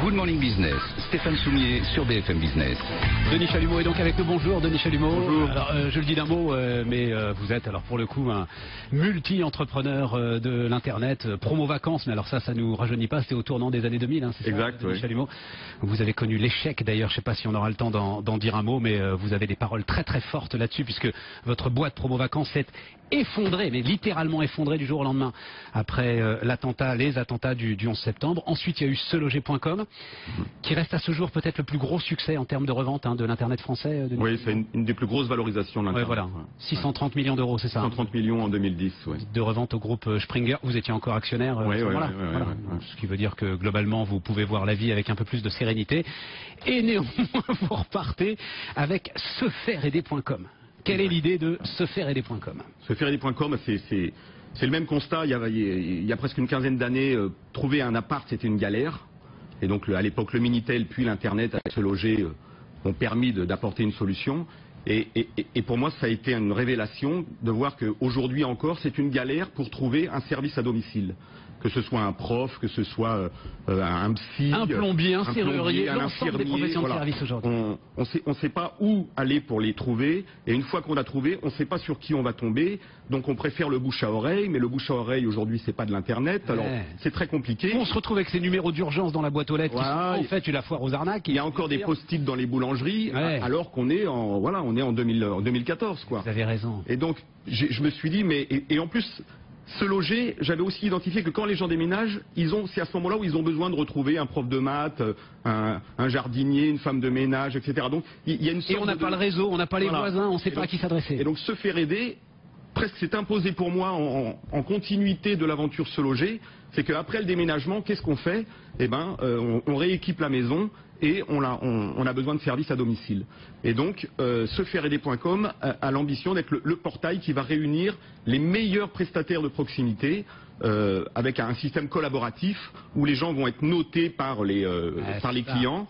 Good Morning Business, Stéphane Soumier sur BFM Business. Denis Chalumeau est donc avec nous. Bonjour Denis Chalumeau. Bonjour. Alors, je le dis d'un mot, mais vous êtes alors pour le coup un multi-entrepreneur de l'internet, promo vacances, mais alors ça nous rajeunit pas, c'était au tournant des années 2000, c'est exact, ça, Denis oui. Chalumeau. Vous avez connu l'échec d'ailleurs, je sais pas si on aura le temps d'en dire un mot, mais vous avez des paroles très très fortes là-dessus, puisque votre boîte promo vacances s'est effondrée, mais littéralement effondrée du jour au lendemain, après les attentats du 11 septembre. Ensuite, il y a eu seloger.com, qui reste à ce jour peut-être le plus gros succès en termes de revente de l'internet français. Oui, c'est une des plus grosses valorisations de l'internet. Ouais, voilà. 630 millions d'euros, c'est ça. 630 millions en 2010, oui. De revente au groupe Springer. Vous étiez encore actionnaire. Oui, voilà. Ce qui veut dire que globalement, vous pouvez voir la vie avec un peu plus de sérénité. Et néanmoins, vous repartez avec sefaireaider.com. Quelle est l'idée de sefaireaider.com? Sefaireaider.com, c'est le même constat. Il y a presque une quinzaine d'années, trouver un appart, c'était une galère. Et donc, à l'époque, le Minitel puis l'Internet avec Se Loger ont permis d'apporter une solution. Et pour moi, ça a été une révélation de voir qu'aujourd'hui encore, c'est une galère pour trouver un service à domicile. Que ce soit un prof, que ce soit un psy, un plombier, un serrurier, un l'ensemble des professions de service aujourd'hui. On ne sait pas où aller pour les trouver, et une fois qu'on a trouvé, on ne sait pas sur qui on va tomber, donc on préfère le bouche à oreille, mais le bouche à oreille aujourd'hui c'est pas de l'internet, alors c'est très compliqué. On se retrouve avec ces numéros d'urgence dans la boîte aux lettres qui sont en fait la foire aux arnaques. Il y a encore des post-it dans les boulangeries, alors qu'on est en 2014 quoi. Vous avez raison. Et donc je me suis dit, et en plus, Se Loger, j'avais aussi identifié que quand les gens déménagent, c'est à ce moment-là où ils ont besoin de retrouver un prof de maths, un jardinier, une femme de ménage, etc. Donc il y a une sorte et on n'a pas le réseau, on n'a pas les voisins, on ne sait pas à qui s'adresser. Et donc Se faire aider, presque s'est imposé pour moi en continuité de l'aventure Se Loger, c'est qu'après le déménagement, qu'est-ce qu'on fait? On rééquipe la maison et on a besoin de services à domicile. Et donc, sefaireaider.com a l'ambition d'être le portail qui va réunir les meilleurs prestataires de proximité avec un système collaboratif où les gens vont être notés par les clients,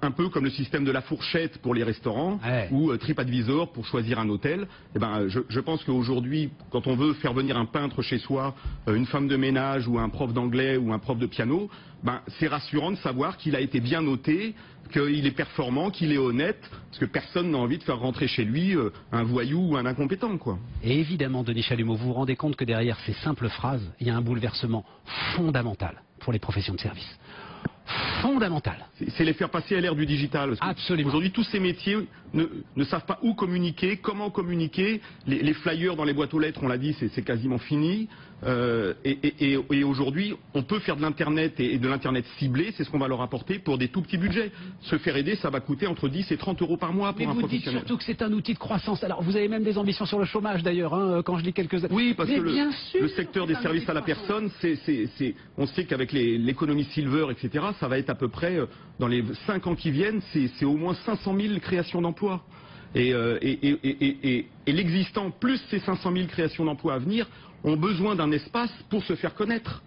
un peu comme le système de la fourchette pour les restaurants ou TripAdvisor pour choisir un hôtel. Je pense qu'aujourd'hui, quand on veut faire venir un peintre chez soi, une femme de ménage ou un prof d'anglais ou un prof de piano, c'est rassurant de savoir qu'il a été bien noté, qu'il est performant, qu'il est honnête, parce que personne n'a envie de faire rentrer chez lui un voyou ou un incompétent, quoi. Et évidemment, Denis Chalumeau, vous vous rendez compte que derrière ces simples phrases, il y a un bouleversement fondamental pour les professions de service. Fondamental. C'est les faire passer à l'ère du digital. Absolument. Aujourd'hui, tous ces métiers ne savent pas où communiquer, comment communiquer. Les flyers dans les boîtes aux lettres, on l'a dit, c'est quasiment fini. Et aujourd'hui, on peut faire de l'internet et de l'internet ciblé, c'est ce qu'on va leur apporter pour des tout petits budgets. Se faire aider, ça va coûter entre 10 et 30 euros par mois pour un professionnel. Mais vous dites surtout que c'est un outil de croissance. Alors vous avez même des ambitions sur le chômage d'ailleurs, quand je lis quelques... Oui, parce que le secteur des services à la personne, on sait qu'avec l'économie silver, etc., ça va être à peu près, dans les 5 ans qui viennent, c'est au moins 500 000 créations d'emplois. Et l'existant, plus ces 500 000 créations d'emplois à venir, ont besoin d'un espace pour se faire connaître.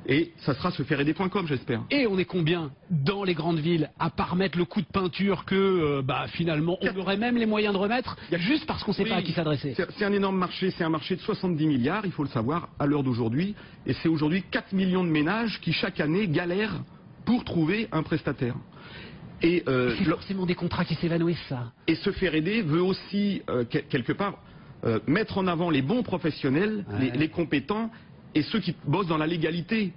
Et ça sera sefaireaider.com, j'espère. Et on est combien dans les grandes villes à pas remettre le coup de peinture que finalement on aurait même les moyens de remettre juste parce qu'on ne sait pas à qui s'adresser? C'est un énorme marché, c'est un marché de 70 milliards, il faut le savoir, à l'heure d'aujourd'hui. Et c'est aujourd'hui 4 millions de ménages qui chaque année galèrent pour trouver un prestataire. Et c'est forcément des contrats qui s'évanouissent, ça. Et Se faire aider veut aussi, quelque part, mettre en avant les bons professionnels, les compétents, et ceux qui bossent dans la légalité.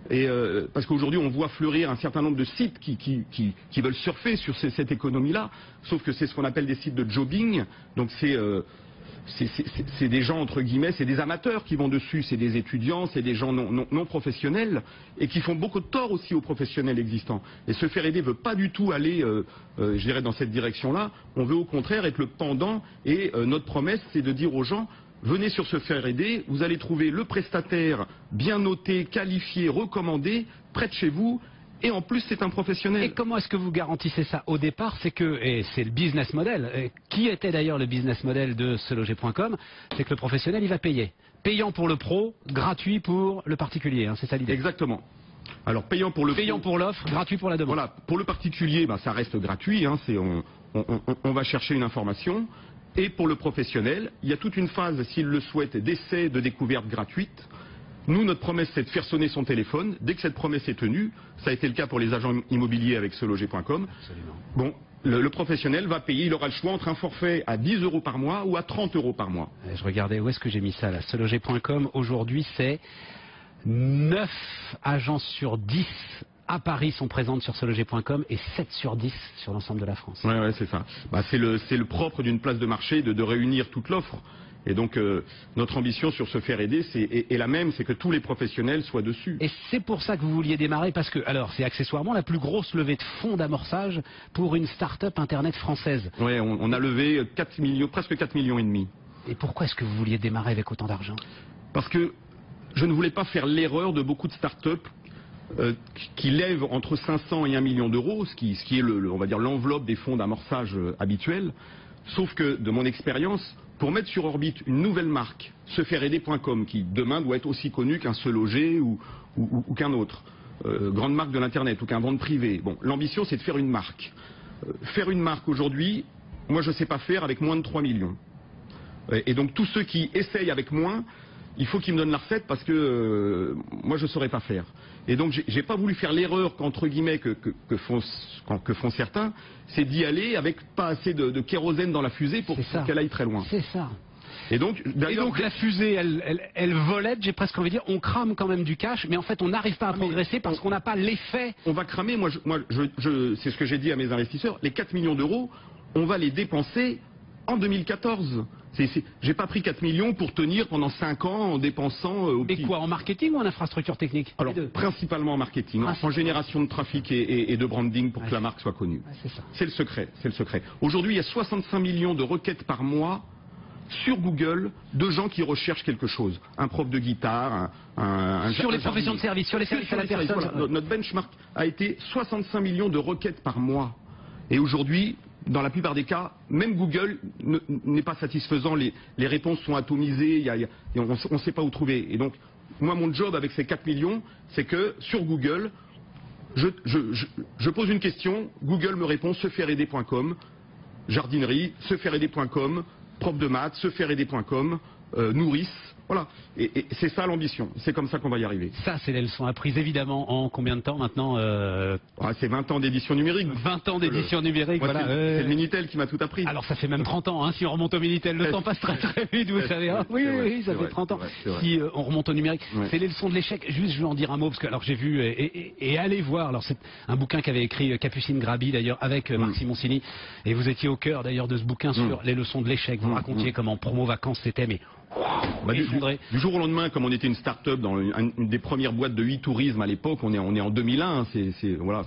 Et parce qu'aujourd'hui, on voit fleurir un certain nombre de sites qui veulent surfer sur cette économie-là, sauf que c'est ce qu'on appelle des sites de jobbing, donc c'est des gens, entre guillemets, c'est des amateurs qui vont dessus, c'est des étudiants, c'est des gens non professionnels, et qui font beaucoup de tort aussi aux professionnels existants. Et Se faire aider veut pas du tout aller, je dirais, dans cette direction-là. On veut au contraire être le pendant, et notre promesse, c'est de dire aux gens, venez sur Se faire aider, vous allez trouver le prestataire bien noté, qualifié, recommandé, près de chez vous. Et en plus, c'est un professionnel. Et comment est-ce que vous garantissez ça au départ? C'est que, et c'est le business model, qui était d'ailleurs le business model de seloger.com, c'est que le professionnel, il va payer. Payant pour le pro, gratuit pour le particulier, c'est ça l'idée? Exactement. Alors, payant pour l'offre, gratuit pour la demande. Voilà, pour le particulier, ça reste gratuit, on va chercher une information. Et pour le professionnel, il y a toute une phase, s'il le souhaite, d'essai, de découverte gratuite. Nous, notre promesse, c'est de faire sonner son téléphone. Dès que cette promesse est tenue, ça a été le cas pour les agents immobiliers avec seloger.com. Bon, le professionnel va payer, il aura le choix entre un forfait à 10 € par mois ou à 30 € par mois. Je regardais, où est-ce que j'ai mis ça là? Seloger.com, aujourd'hui, c'est 9 agences sur 10 à Paris sont présentes sur seloger.com et 7 sur 10 sur l'ensemble de la France. Ouais, c'est ça. Bah, c'est le propre d'une place de marché de réunir toute l'offre. Et donc notre ambition sur se faire aider est la même, c'est que tous les professionnels soient dessus. Et c'est pour ça que vous vouliez démarrer, parce que alors c'est accessoirement la plus grosse levée de fonds d'amorçage pour une start-up internet française. Oui, on a levé 4 millions, presque 4 millions et demi. Et pourquoi est-ce que vous vouliez démarrer avec autant d'argent? Parce que je ne voulais pas faire l'erreur de beaucoup de start-up qui lèvent entre 500 et 1 million d'euros, ce qui est on va dire l'enveloppe des fonds d'amorçage habituels. Sauf que de mon expérience, pour mettre sur orbite une nouvelle marque, sefaireaider.com, qui demain doit être aussi connu qu'un Seloger ou qu'un autre, grande marque de l'internet ou qu'un vente privée. Bon, l'ambition c'est de faire une marque. Faire une marque aujourd'hui, moi je ne sais pas faire avec moins de 3 millions. Et donc tous ceux qui essayent avec moins, il faut qu'ils me donnent la recette parce que moi je ne saurais pas faire. Et donc j'ai pas voulu faire l'erreur qu'entre guillemets que font certains, c'est d'y aller avec pas assez de kérosène dans la fusée pour qu'elle aille très loin. C'est ça. Et donc la fusée, elle volette, j'ai presque envie de dire, on crame quand même du cash, mais en fait on n'arrive pas à progresser parce qu'on n'a pas l'effet. On va cramer, c'est ce que j'ai dit à mes investisseurs, les 4 millions d'euros, on va les dépenser en 2014. J'ai pas pris 4 millions pour tenir pendant 5 ans en dépensant... Mais quoi, en marketing ou en infrastructure technique? Alors, principalement en marketing, en génération de trafic et de branding pour que la marque soit connue. C'est le secret, c'est le secret. Aujourd'hui, il y a 65 millions de requêtes par mois sur Google de gens qui recherchent quelque chose. Un prof de guitare, sur les professions de service, sur les services à la personne. Voilà, notre benchmark a été 65 millions de requêtes par mois. Et aujourd'hui, dans la plupart des cas, même Google n'est pas satisfaisant, les réponses sont atomisées, on ne sait pas où trouver. Et donc, moi, mon job avec ces 4 millions, c'est que sur Google, je pose une question, Google me répond sefaireaider.com, jardinerie, sefaireaider.com, prof de maths, sefaireaider.com, nourrice. Voilà, et c'est ça l'ambition, c'est comme ça qu'on va y arriver. Ça, c'est les leçons apprises évidemment en combien de temps maintenant C'est 20 ans d'édition numérique. 20 ans d'édition numérique, voilà. C'est le Minitel qui m'a tout appris. Alors ça fait même 30 ans, hein, si on remonte au Minitel, le temps passe très très vite, vous savez. Hein. Oui, ça fait 30 ans. Si on remonte au numérique, c'est les leçons de l'échec. Juste, je veux en dire un mot, parce que alors j'ai vu, et allez voir, alors c'est un bouquin qu'avait écrit Capucine Grabi d'ailleurs, avec Marc Simoncini, et vous étiez au cœur d'ailleurs de ce bouquin sur les leçons de l'échec. Vous racontiez comment promo vacances c'était, mais... Du jour au lendemain, comme on était une start-up dans une des premières boîtes de e-tourisme à l'époque, on est en 2001, voilà,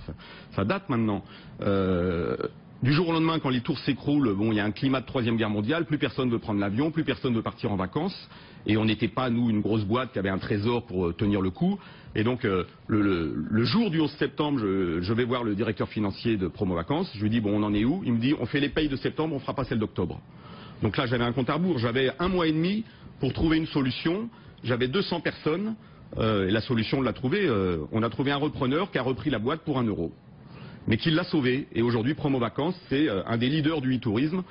ça date maintenant. Du jour au lendemain, quand les tours s'écroulent, bon, il y a un climat de troisième guerre mondiale, plus personne veut prendre l'avion, plus personne veut partir en vacances, et on n'était pas, nous, une grosse boîte qui avait un trésor pour tenir le coup. Et donc, le jour du 11 septembre, je vais voir le directeur financier de Promo Vacances, je lui dis, bon, on en est où? Il me dit, on fait les payes de septembre, on fera pas celle d'octobre. Donc là, j'avais un compte à rebours, j'avais 1 mois et demi pour trouver une solution, j'avais 200 personnes, et la solution, on l'a trouvée, on a trouvé un repreneur qui a repris la boîte pour 1 euro, mais qui l'a sauvée. Et aujourd'hui, Promo Vacances, c'est un des leaders du e-tourisme,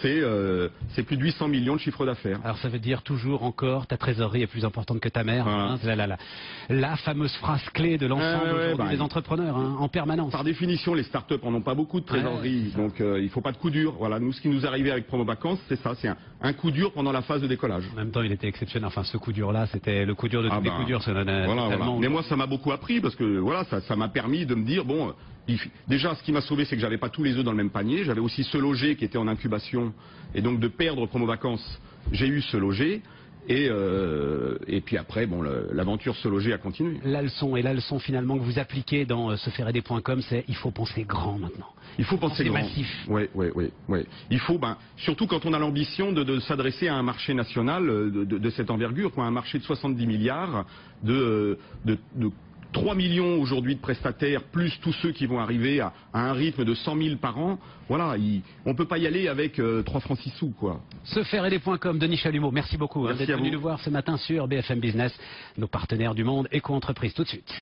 c'est plus de 800 millions de chiffre d'affaires. Alors ça veut dire toujours encore, ta trésorerie est plus importante que ta mère, hein, la fameuse phrase clé de l'ensemble des entrepreneurs, hein, en permanence. Par définition, les startups en ont pas beaucoup de trésorerie, donc il faut pas de coup dur. Voilà, nous, ce qui nous est arrivé avec Promo Vacances, c'est ça, c'est un coup dur pendant la phase de décollage. En même temps, il était exceptionnel. Enfin, ce coup dur-là, c'était le coup dur de tous les coups durs. Voilà. Mais moi, ça m'a beaucoup appris parce que voilà, ça m'a permis de me dire bon. Déjà, ce qui m'a sauvé, c'est que j'avais pas tous les œufs dans le même panier. J'avais aussi Seloger qui était en incubation, et donc de perdre Promo Vacances, j'ai eu Seloger. Et puis après, bon, l'aventure Seloger a continué. La leçon finalement que vous appliquez dans sefaireaider.com, c'est il faut penser grand maintenant. Il faut penser grand. Massif. Ouais. Il faut, surtout quand on a l'ambition de s'adresser à un marché national de cette envergure, quoi, un marché de 70 milliards, de 3 millions aujourd'hui de prestataires, plus tous ceux qui vont arriver à un rythme de 100 000 par an. Voilà, on ne peut pas y aller avec 3 francs 6 sous, quoi. Sefaireaider.com, Denis Chalumeau, merci beaucoup d'être venu nous voir ce matin sur BFM Business, nos partenaires du monde éco-entreprise. Tout de suite.